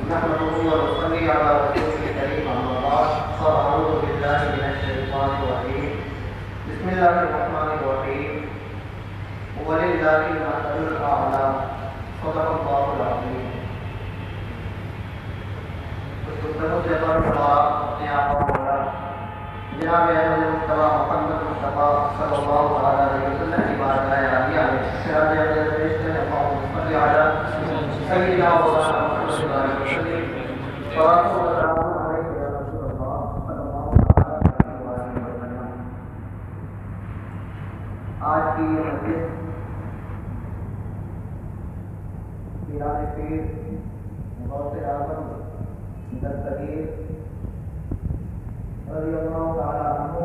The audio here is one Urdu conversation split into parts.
نحمده ونصلي على رسوله الكريم أما بعد فأعوذ بالله من الشيطان الرجيم بسم الله الرحمن الرحيم ولله المثل الأعلى صدق الله العظيم. اپنے آپ جناب احمد مصطفیٰ محمد مصطفیٰ صلی اللہ علیہ وسلم کی بارگاہ عالیہ میں سراج اقدس پیش کریں. اللہم صل علی سیدنا و مولانا محمد وعلى وسلم صلاۃ و سلام علیک یا رسول اللہ صلی اللہ علیہ وسلم. آج کی یہ مجلس پیران پیر غوث اعظم دستگیر رضی اللہ تعالیٰ عنہ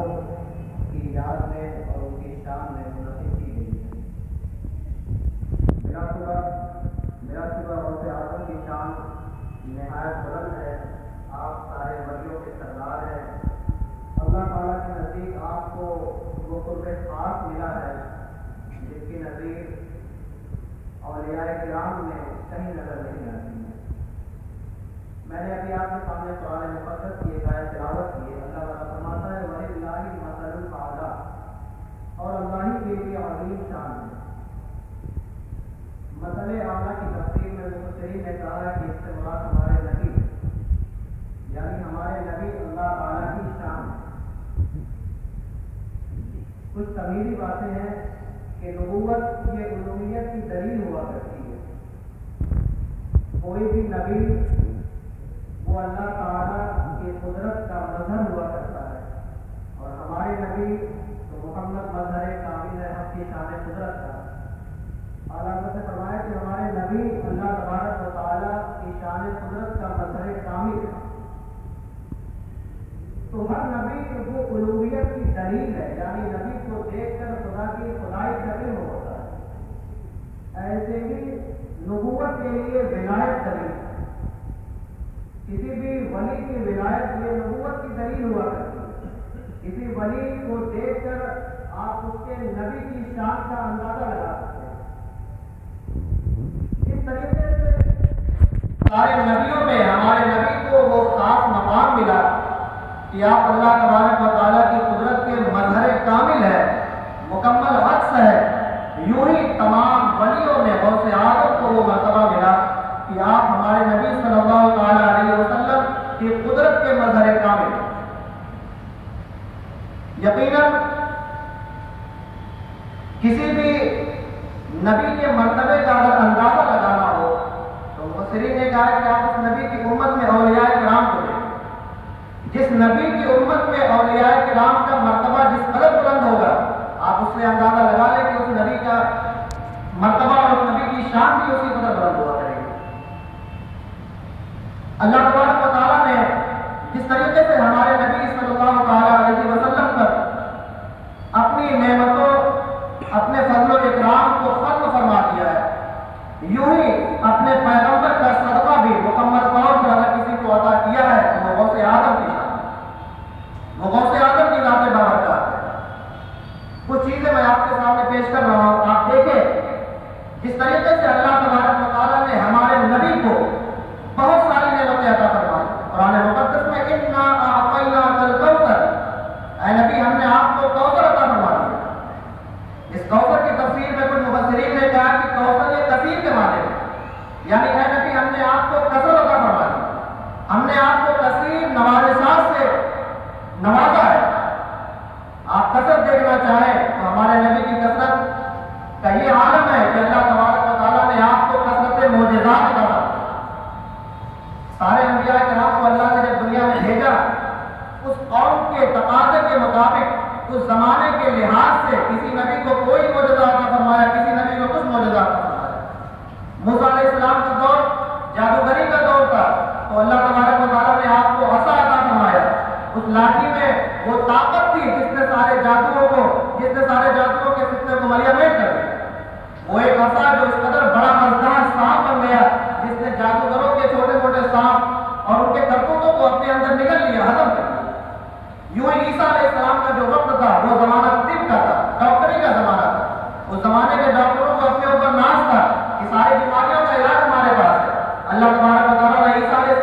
کی یاد میں اور ان کی شان میں منعقد کی گئی ہے. بلا شبہ غوث اعظم کی شان نہایت بلند ہے. آپ سارے ولیوں کے سردار ہیں. اللہ تعالیٰ کے نزدیک آپ کو وہ قرب خاص ملا ہے جس کی نظیر اولیاء کرام میں کہیں نظر نہیں آتی ہے. میں نے ابھی آپ کے سامنے قرآن مقدس کی ایک آیت تلاوت کی ہے. اللہ تعالیٰ فرماتا ہے وَلِلَّهِ الْمَثَلُ الْأَعْلَىٰ، اور اللہ ہی کے لیے عظیم شان ہے. مثل اعلیٰ کی تفسیر میں مفسرین نے کہا ہے کہ اس سے مراد ہمارے نبی، یعنی ہمارے نبی اللہ تعالیٰ کی شان ہے. کچھ تمیزی باتیں ہیں کہ نبوت یہ الوہیت کی دلیل ہوا کرتی ہے. کوئی بھی نبی وہ اللہ تعالیٰ کی قدرت کا مظہر ہوا کرتا ہے، اور ہمارے نبی تو محمد مظہر کامل ہے ہم کی شان قدرت کا. اعلیٰ حضرت نے فرمایا کہ ہمارے نبی اللہ تبارک و تعالیٰ کی شان قدرت کا مظہر کامل ہے. تو ہر نبی وہ الوہیت کی دلیل ہے، یعنی نبی کو دیکھ کر خدا کی خدائی کا علم ہوتا ہے. ایسے ہی نبوت کے لیے ولایت دلیل ہے. کسی بھی ولی کی ولایت یہ نبوت کی دلیل ہوا کرتی ہے. کسی ولی کو دیکھ کر آپ اس کے نبی کی شان کا اندازہ لگا سکتے ہیں. اس طریقے سے سارے نبیوں میں ہمارے نبی کو وہ خاص مقام ملا کہ آپ اللہ تبارک و تعالیٰ کی قدرت کے مظہر کامل ہے، مکمل عکس ہے. یوں ہی تمام ولیوں میں غوث اعظم کو وہ مرتبہ ملا کہ آپ ہمارے نبی صلی اللہ تعالیٰ علیہ وسلم کی قدرت کے مظہر کامل. یقیناً کسی بھی نبی کے مرتبے کا اگر اندازہ لگانا ہو تو مفسرین نے کہا کہ آپ اس نبی کی امت میں اولیاء کرام کو دیکھیں. جس نبی کی امت میں اولیاء کرام کا مرتبہ جس قدر بلند ہوگا آپ اس سے اندازہ لگا لیں کہ اس نبی کا مرتبہ اور اس نبی کی شان بھی اسی قدر بلند ہوا کرے گی. اللہ تبارک و تعالیٰ نے جس طریقے سے ہمارے نبی صلی اللہ تعالیٰ علیہ وسلم پر اپنی نعمتوں اپنے فضل و اکرام کو ختم فرما دیا ہے، یوں ہی اپنے پیغمبر کا صدقہ بھی مکمل طور پر اگر کسی کو عطا کیا ہے تو وہ غوث اعظم کی شان ہے، وہ غوث اعظم کی ذات بابرکات ہے. کچھ چیزیں میں آپ کے سامنے پیش کر رہا ہوں. آپ دیکھیں جس طریقے سے اللہ تبارک و تعالیٰ نے ہمارے نبی کو بہت ساری نعمتیں عطا فرمائی. قرآن مقدس میں اِنَّا أَعْطَيْنَاكَ الْكَوْثَرَ، اے نبی ہم نے آپ کو کوثر عطا فرما دیا. اس کوثر کی تفسیر میں کچھ مفسرین نے کہا کہ کوثر یہ کثیر کے معنی میں، یعنی اے نبی ہم نے آپ کو کثر عطا فرما دیا. ہم نے آپ کو کثیر نوازشات سے نوازا ہے. آپ کثرت دیکھنا چاہیں تو ہمارے نبی کی کثرت کا یہ عالم ہے کہ اللہ تبارک و تعالیٰ نے آپ کو کثرت معجزات عطا فرمائی. سارے انبیاء کرام کو اللہ نے جب دنیا میں بھیجا اس قوم کے تقاضے کے مطابق اس زمانے کے لحاظ سے کسی نبی کو کوئی معجزہ عطا فرمایا، کسی نبی کو کچھ معجزہ عطا فرمایا. موسیٰ علیہ السلام کا دور جادوگری کا دور تھا تو اللہ تبارک و تعالیٰ نے آپ کو عصا عطا فرمایا. اس لاٹھی میں وہ طاقت تھی جس نے سارے جادوؤں کے فتنے کو ملیامین کر دیا. وہ ایک عصا جو اس قدر بڑا مزدار سانپ بن گیا جس نے جادوگروں کے چھوٹے موٹے سانپ اور ان کے کرتوتوں کو اپنے اندر نگل لیا، ہضم کر لیا. یوں ہی عیسیٰ علیہ السلام کا جو وقت تھا وہ زمانہ طب کا تھا، ڈاکٹری کا زمانہ تھا. اس زمانے کے ڈاکٹروں کو اپنے اوپر ناز تھا کہ ساری بیماریوں کا علاج ہمارے پاس ہے. اللہ تبارک و تعالیٰ نے عیسیٰ علیہ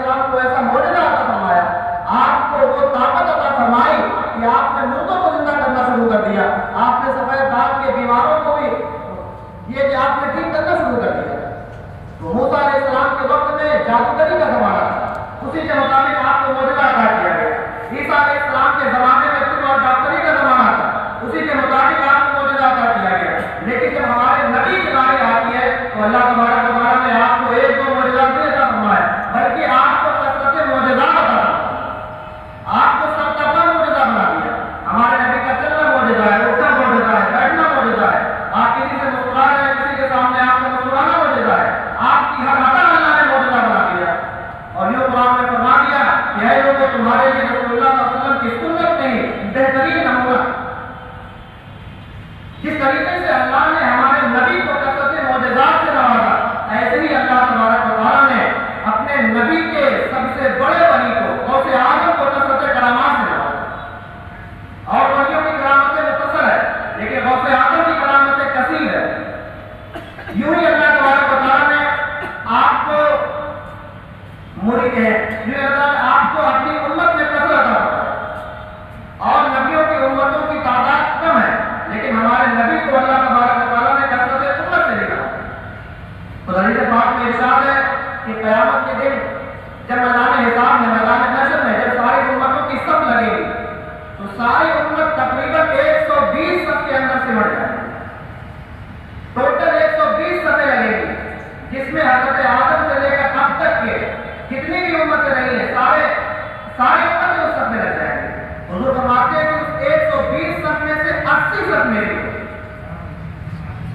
تو حدیث پاک میں ارشاد ہے کہ قیامت کے دن جب میدان حساب میں میدان نشر میں جب ساری امتوں کی صف لگے گی تو ساری امت تقریباً 120 صف کے اندر سمٹ جائے گی. ٹوٹل 120 صفیں لگے گی جس میں حضرت آدم سے لے کر اب تک کے کتنی بھی امتیں رہی ہیں ساری امتیں اس صف میں لگ جائیں گی. حضور فرماتے ہیں کہ اس 120 صف میں سے 80 صف میری.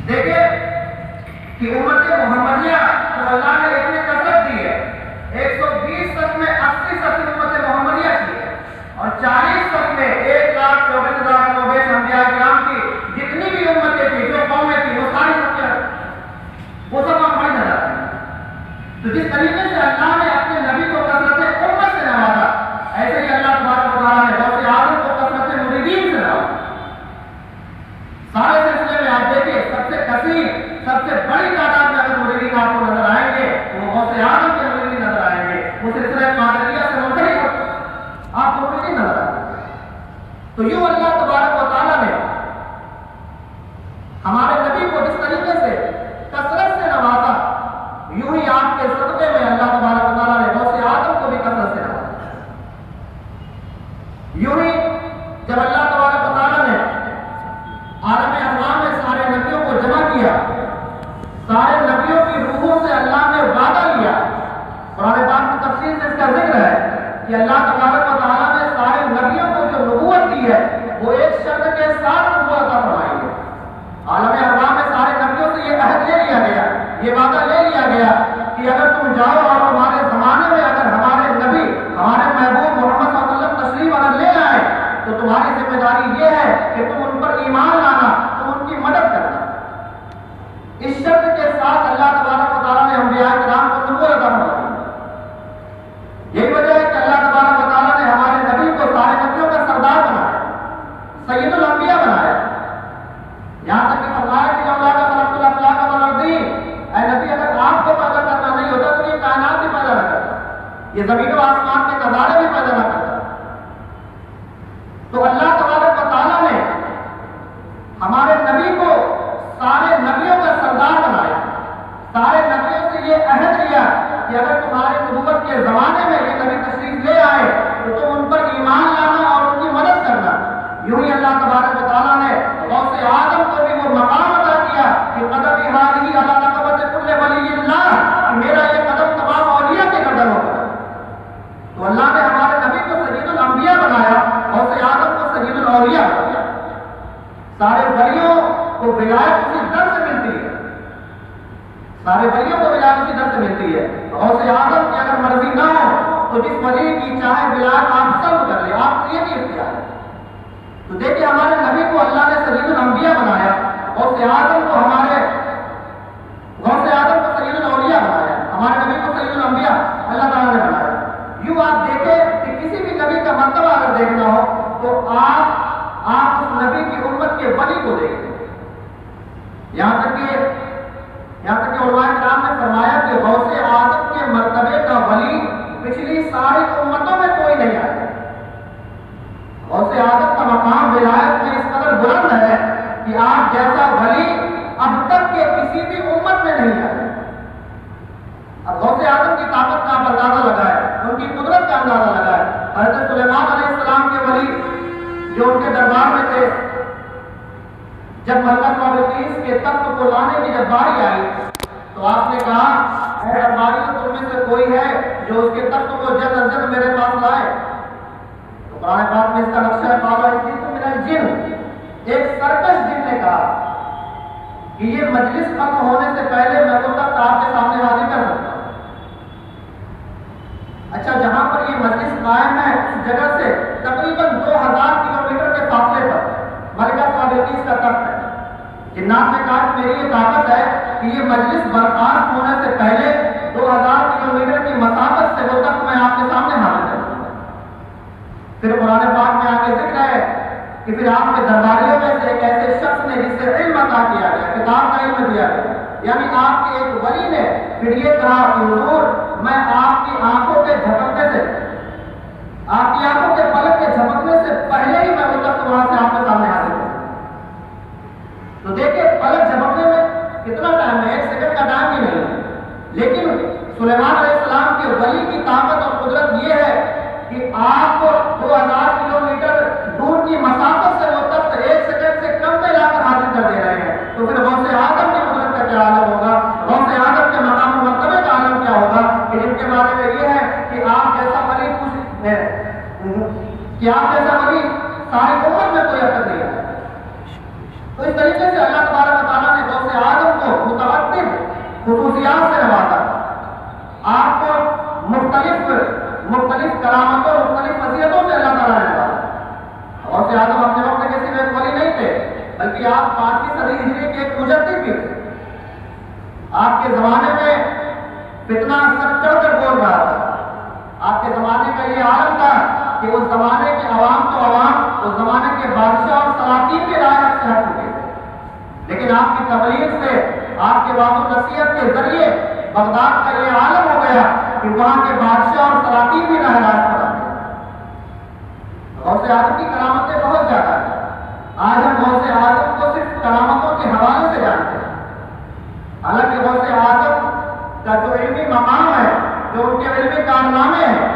دیکھیں کہ امت محمدیہ تو اللہ نے اتنی کثرت دی ہے. 120 صف میں 80 صف امت محمدیہ کی ہے اور 40 صف میں 1,24,000 مویش انبیاء کرام کی جتنی بھی امتیں تھی جو قومیں تھی وہ ساری سب وہ سب ہم پڑھ نظر آتی. تو جس طریقے سے اللہ نے اپنے نبی کو کثرت امت سے نوازا ایسے ہی اللہ تبارک و تعالیٰ نے غوث اعظم کو کثرت مریدین سے نوازا. سارے سلسلے میں آپ دیکھیں سب سے کثیر سب سے بڑی تعداد میں اگر مریدین آپ کو نظر آئیں گے تو وہ غوث اعظم کے مریدین نظر آئیں گے. وہ سلسلہ قادریہ سے منسلک آپ کو مریدین نظر آئیں گے. تو یوں اللہ تبارک و تعالیٰ نے ہمارے نبی کو جس طریقے سے کثرت سے نوازا یوں ہی آپ کے صدقے میں اللہ تبارک و تعالیٰ نے غوث اعظم کو بھی کثرت سے نوازا. یوں ہی جب اللہ تبارک و تعالیٰ نے عالم ارواح میں سارے نبیوں کو جمع کیا سارے نبیوں کی روحوں سے اللہ نے وعدہ لیا. قرآن پاک کی تفسیر سے اس کا ذکر ہے کہ اللہ تبارک و تعالیٰ نے سارے نبیوں کو جو نبوت دی ہے وہ ایک شرط کے ساتھ نبوت عطا فرمائی ہے. عالم ارواح میں سارے نبیوں سے یہ عہد لے لیا گیا یہ وعدہ لے لیا گیا کہ اگر تم جاؤ اور تمہارے زمانے میں اگر ہمارے نبی ہمارے محبوب محمد صلی اللہ علیہ وسلم تشریف اگر لے آئے تو تمہاری ذمہ داری یہ ہے کہ تم ان پر ایمان لانا تم ان کی مدد کرنا. اس شرط کے ساتھ اللہ تبارک و تعالیٰ نے انبیاء کرام کو نبوت عطا فرمائی. یہی وجہ ہے کہ اللہ تبارک و تعالیٰ نے ہمارے نبی کو سارے نبیوں کا سردار بنایا سید الانبیاء بنایا. یہاں تک کہ فرمایا کہ اللہ کا خلق الافلاق والارض اے نبی اگر آپ کو پیدا کرنا نہیں ہوتا تو یہ کائنات بھی پیدا نہ کرتا یہ زمین و آسمان کے نظارے بھی پیدا نہ کرتا. تو اللہ تبارک و تعالیٰ نے ہمارے نبی کو سارے نبیوں کا سردار بنایا. سارے نبیوں سے یہ عہد لیا کہ اگر تمہارے نبوت کے زمانے میں یہ نبی تشریف لے آئے تو تم ان پر ایمان لانا اور ان کی مدد کرنا. یوں ہی اللہ تبارک و تعالیٰ نے غوث اعظم کو بھی وہ مقام عطا کیا کہ قدم ہذہ علی رقبۃ کل ولی اللہ کہ میرا یہ قدم تمام اولیاء کے قدموں پر. تو اللہ نے ہمارے نبی کو سید الانبیاء بنایا غوث اعظم کو سید الاولیاء بنایا. سارے ولیوں کو ولایت اسی در سے ملتی ہے سارے ولیوں کو ولایت اسی در سے ملتی ہے. غوث اعظم کی اگر مرضی نہ ہو تو جس ولی کی چاہے ولایت آپ سب کر لیں آپ کو یہ نہیں اختیار ہے. تو دیکھیں ہمارے نبی کو اللہ نے سید الانبیاء بنایا غوث اعظم کو سید الاولیاء بنایا. ہمارے نبی کو سید الانبیاء اللہ تعالیٰ نے بنایا. یوں آپ دیکھیں کہ کسی بھی نبی کا مرتبہ اگر دیکھنا ہو تو آپ اس نبی کی امت کے ولی کو دیکھیں. یہاں تک کہ علماء کرام نے فرمایا کہ غوث اعظم کے مرتبے کا ولی پچھلی ساری امتوں میں کوئی نہیں آیا. غوث اعظم کا مقام ولایت میں اس قدر بلند ہے کہ آپ جیسا ولی اب تک کے کسی بھی امت میں نہیں آیا. اب غوث اعظم کی طاقت کا آپ اندازہ لگائے ان کی قدرت کا اندازہ لگائے. حضرت سلیمان علیہ السلام کے ولی جو ان کے دربار میں تھے جب ملکہ بلقیس کے تخت کو لانے کی جب باری آئی تو آپ نے کہا اے درباریوں تم میں سے کوئی ہے جو اس کے تخت کو جلد از جلد میرے پاس لائے. تو قرآن پاک میں اس کا نقشہ ہے قال عفریت من الجن ایک سرکش جن نے کہا کہ یہ مجلس ختم ہونے سے پہلے میں وہ تخت آپ کے سامنے حاضر کر سکتا ہوں. اچھا جہاں پر یہ مجلس قائم ہے اس جگہ سے تقریباً 2000 کلومیٹر کے فاصلے پر ملکہ بلقیس کا تخت ہے. جنات نے کہا کہ میری یہ طاقت ہے کہ یہ مجلس برخاست ہونے سے پہلے 2000 کلومیٹر کی مسافت سے وہ تخت میں آپ کے سامنے حاضر کر دوں گا. پھر قرآن پاک میں آگے ذکر ہے کہ پھر آپ کے درباریوں میں سے ایک ایسے شخص نے جس سے علم عطا کیا گیا کتاب کا علم دیا گیا یعنی آپ کے ایک ولی نے پھر یہ کہا کہ حضور میں آپ کی آنکھوں کے جھپکنے سے آپ کی آنکھوں کے پلک کے جھپکنے سے پہلے ہی میں وہ تخت وہاں سے آپ کے سامنے حاضر کروں. تو دیکھیں پلک جھپکنے میں کتنا ٹائم ہے 1 سیکنڈ کا ٹائم ہی نہیں ہے. لیکن سلیمان علیہ السلام کے ولی کی طاقت اور قدرت یہ ہے کہ آپ کو 2000 کلومیٹر دور کی مسافت سے وہ تخت 1 سیکنڈ سے کم میں لا کر حاصل کر دے رہے ہیں. تو پھر غوث اعظم کی قدرت کا کیا عالم ہوگا, غوث اعظم کے مقام و مرتبے کا عالم کیا ہوگا کہ جن کے بارے میں یہ ہے کہ آپ جیسا ولی کچھ ہے کہ آپ جیسا ولی ساری امت میں کوئی اب تک نہیں ہے. تو اس طریقے سے اللہ تبارک و تعالیٰ نے غوث اعظم کو متعدد خصوصیات سے نوازا, آپ کو مختلف کرامتوں مختلف فضیلتوں سے اللہ تعالیٰ نے نوازا. غوث اعظم اپنے وقت کے صرف ایک ولی نہیں تھے بلکہ آپ 5ویں صدی ہجری کے ایک مجدد بھی تھے. آپ کے زمانے میں فتنہ سر چڑھ کر بول رہا تھا. آپ کے زمانے کا یہ عالم تھا کہ اس زمانے کے عوام تو عوام, اس زمانے کے بادشاہ اور سلاطین بھی رائے سے ہٹ چکے تھے. لیکن آپ کی تبلیغ سے, آپ کے واضح نصیحت کے ذریعے بغداد کا یہ عالم ہو گیا کہ وہاں کے بادشاہ اور سلاطین بھی راہ راست پر آ گئے. غوث اعظم کی کرامتیں بہت زیادہ ہیں. آج ہم غوث اعظم کو صرف کرامتوں کے حوالے سے جانتے ہیں, حالانکہ غوث اعظم کا جو علمی مقام ہے, جو ان کے علمی کارنامے ہیں,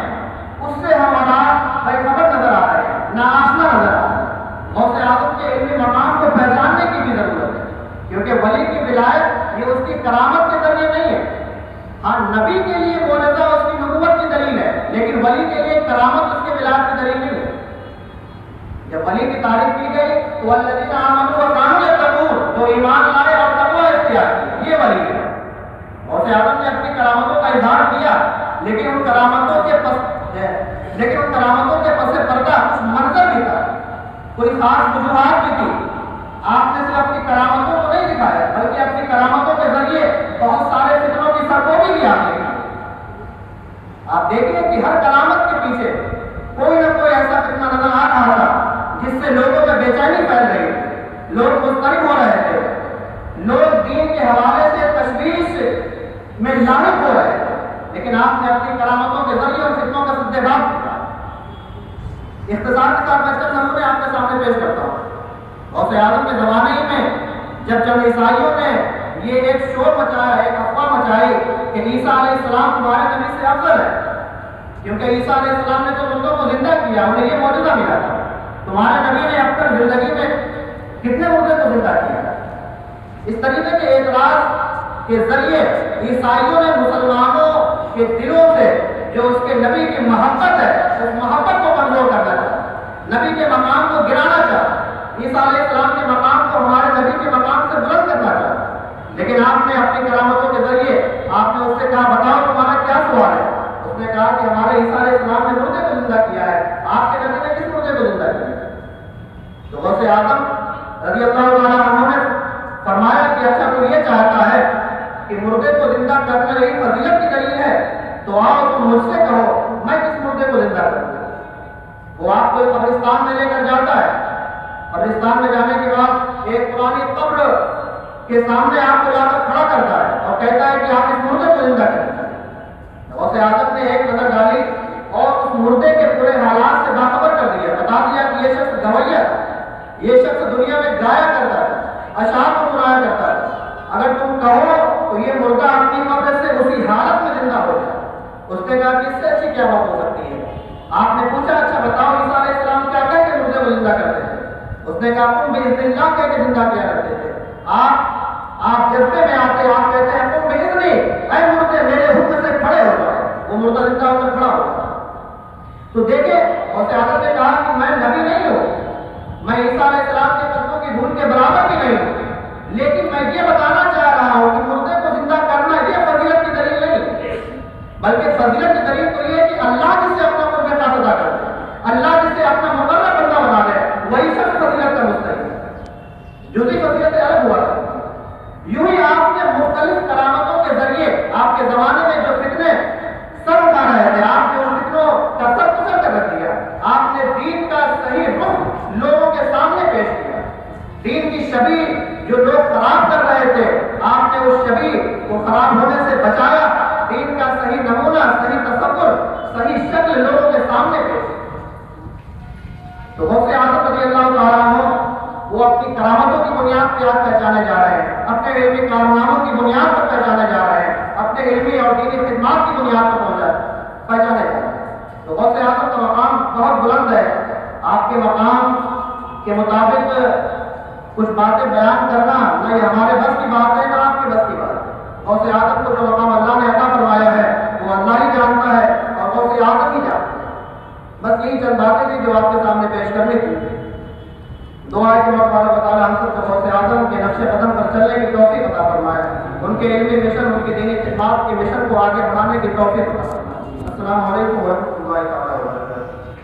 اس سے ہمارا بے خبر نظر آ رہے ہیں, ناآشنا نظر آ رہے ہیں. غوث اعظم کے علمی مقام کو پہچاننے کی بھی ضرورت ہے, کیونکہ ولی کی ولایت یہ اس کی کرامت کے ذریعے نہیں ہے. ہاں, نبی کے لیے معجزہ اس کی نبوت کی دلیل ہے, لیکن ولی کے لیے کرامت اس کے ولایت کی دلیل نہیں ہے. جب ولی کی تعریف کی گئی تو الذین آمنوا وکانوا یتقون, جو ایمان لائے اور تقوی اختیار کی, یہ ولی ہے. غوث اعظم نے اپنی کرامتوں کا اظہار کیا, لیکن ان کرامتوں کے پس پردہ کچھ منظر بھی تھا, کوئی خاص وجوہات بھی تھی. آپ نے صرف اپنی کرامتوں کو نہیں دکھایا بلکہ اپنی کرامتوں کے ذریعے بہت سارے فتنوں کی سرکوبی بھی آپ نے کی. آپ دیکھیں کہ ہر کرامت کے پیچھے کوئی نہ کوئی ایسا فتنہ نظر آ رہا تھا جس سے لوگوں میں بے چینی پھیل رہی تھی, لوگ مضطرب ہو رہے تھے, لوگ دین کے حوالے سے تشویش میں لاحق ہو رہے تھے. لیکن آپ نے اپنی کرامتوں کے ذریعے ان فتنوں کا سدباب کیا. اختصار کے ساتھ میں چند نمونے آپ کے سامنے پیش کرتا ہوں. غوث اعظم کے زمانے ہی میں جب چند عیسائیوں نے یہ ایک شور مچایا, ایک افواہ مچائی کہ عیسیٰ علیہ السلام تمہارے نبی سے افضل ہے, کیونکہ عیسیٰ علیہ السلام نے جو بندوں کو زندہ کیا انہیں یہ معجزہ ملا تھا, تمہارے نبی نے اب تک زندگی میں کتنے مردے کو زندہ کیا. اس طریقے کے اعتراض کے ذریعے عیسائیوں نے مسلمانوں کے دلوں سے جو اس کے نبی کی محبت ہے اس محبت کو کمزور کرنا چاہا, نبی کے مقام کو گرانا چاہا, عیسیٰ علیہ السلام کے مقام کو ہمارے نبی کے مقام سے بلند کرنا چاہا. لیکن آپ نے اپنی کرامتوں کے ذریعے آپ نے اس سے کہا بتاؤ تمہارا کیا سوال ہے. اس نے کہا کہ ہمارے عیسیٰ علیہ السلام نے مردے کو زندہ کیا ہے, آپ کے نبی نے کس مردے کو زندہ کیا ہے. تو غوث اعظم رضی اللہ تعالیٰ عنہ نے فرمایا کہ اچھا تو یہ چاہتا ہے کہ مردے کو زندہ کرنا یہی فضیلت کی دلیل ہے, تو آؤ تم مجھ سے کہو میں کس مردے کو زندہ کروں. وہ آپ کو قبرستان میں لے کر جاتا ہے, قبرستان میں جانے کے بعد ایک پرانی قبر کے سامنے آپ کو لا کر کھڑا کرتا ہے اور کہتا ہے کہ آپ اس مردے کو زندہ کریں. غوث اعظم نے ایک نظر ڈالی اور اس مردے کے پورے حالات سے باخبر کر دیا, بتا دیا کہ یہ شخص گویا تھا, یہ شخص دنیا میں گایا کرتا ہے, اشعار کو سنایا کرتا ہے. اگر تم کہو تو یہ مردہ اپنی قبر سے اسی حالت میں زندہ ہو جائے. اس نے کہا کہ اس سے اچھی کیا بات ہو سکتی ہے. آپ نے پوچھا اچھا بتاؤ عیسیٰ علیہ السلام کیا کہہ کے مردے کو زندہ کرتے تھے. اس نے کہا تم بإذن اللہ کہہ کے زندہ کیا کرتے تھے. آپ جذبے میں آتے, آپ کہتے ہیں تم بإذن اے مردے میرے حکم سے کھڑے ہو جاؤ, وہ مردہ زندہ ہو کر کھڑا ہو. تو دیکھیں غوث اعظم نے کہا کہ میں نبی نہیں ہوں, میں عیسیٰ علیہ السلام کے قدموں کی دھول کے برابر بھی نہیں ہوں, لیکن میں یہ بتانا چاہ رہا ہوں کہ مردے کو زندہ کرنا یہ فضیلت کی دلیل نہیں, بلکہ فضیلت کی دلیل تو یہ ہے کہ اللہ جسے اپنا قرب خاص ادا کر دے, اللہ جسے اپنا مقرر بندہ بنا دے, وہی شخص فضیلت کا مستحق ہے. جزئی فضیلتیں الگ ہوا کرتی. یوں ہی آپ نے مختلف کرامتوں کے ذریعے آپ کے زمانے میں جو فتنے سر اٹھا رہے تھے, آپ نے ان فتنوں کا سر کچل کر رکھ دیا. آپ نے دین کا صحیح رخ لوگوں کے سامنے پیش کیا. دین کی شبیہ جو لوگ خراب کر رہے تھے, آپ نے اس شبیہ کو خراب ہونے سے بچایا. دین کا صحیح نمونہ, صحیح تصور, صحیح شکل لوگوں کے سامنے پیش کیا. تو غوث اعظم رضی اللہ تعالیٰ عنہ وہ اپنی کرامتوں کی بنیاد پہ آپ پہچانے جا رہے ہیں, اپنے علمی کارناموں کی بنیاد پر پہچانے جا رہے ہیں, اپنے اپنے علمی اور دینی خدمات کی بنیاد پر پہچانے جائیں۔ تو غوث اعظم کا مقام بہت بلند ہے، آپ کے مقام کے مطابق کچھ باتیں بیان کرنا نہ یہ ہمارے بس کی بات ہے نہ آپ کی بس کی بات ہے۔ غوث اعظم کو جو مقام اللہ نے عطا فرمایا ہے وہ اللہ ہی جانتا ہے اور غوث اعظم ہی جانتا ہے۔ بس یہی چند باتیں تھیں جو آپ کے سامنے پیش کرنے کی۔ دعا ہے کہ اللہ تبارک و تعالی ہم سب کو غوث اعظم کے نقش قدم پر چلنے کی توفیق عطا فرمائے، ان کے علمی مشن، ان کی دینی خدمات کے مشن کو آگے بڑھانے کی توفیق عطا فرمائے۔ السلام علیکم ورحمۃ اللہ۔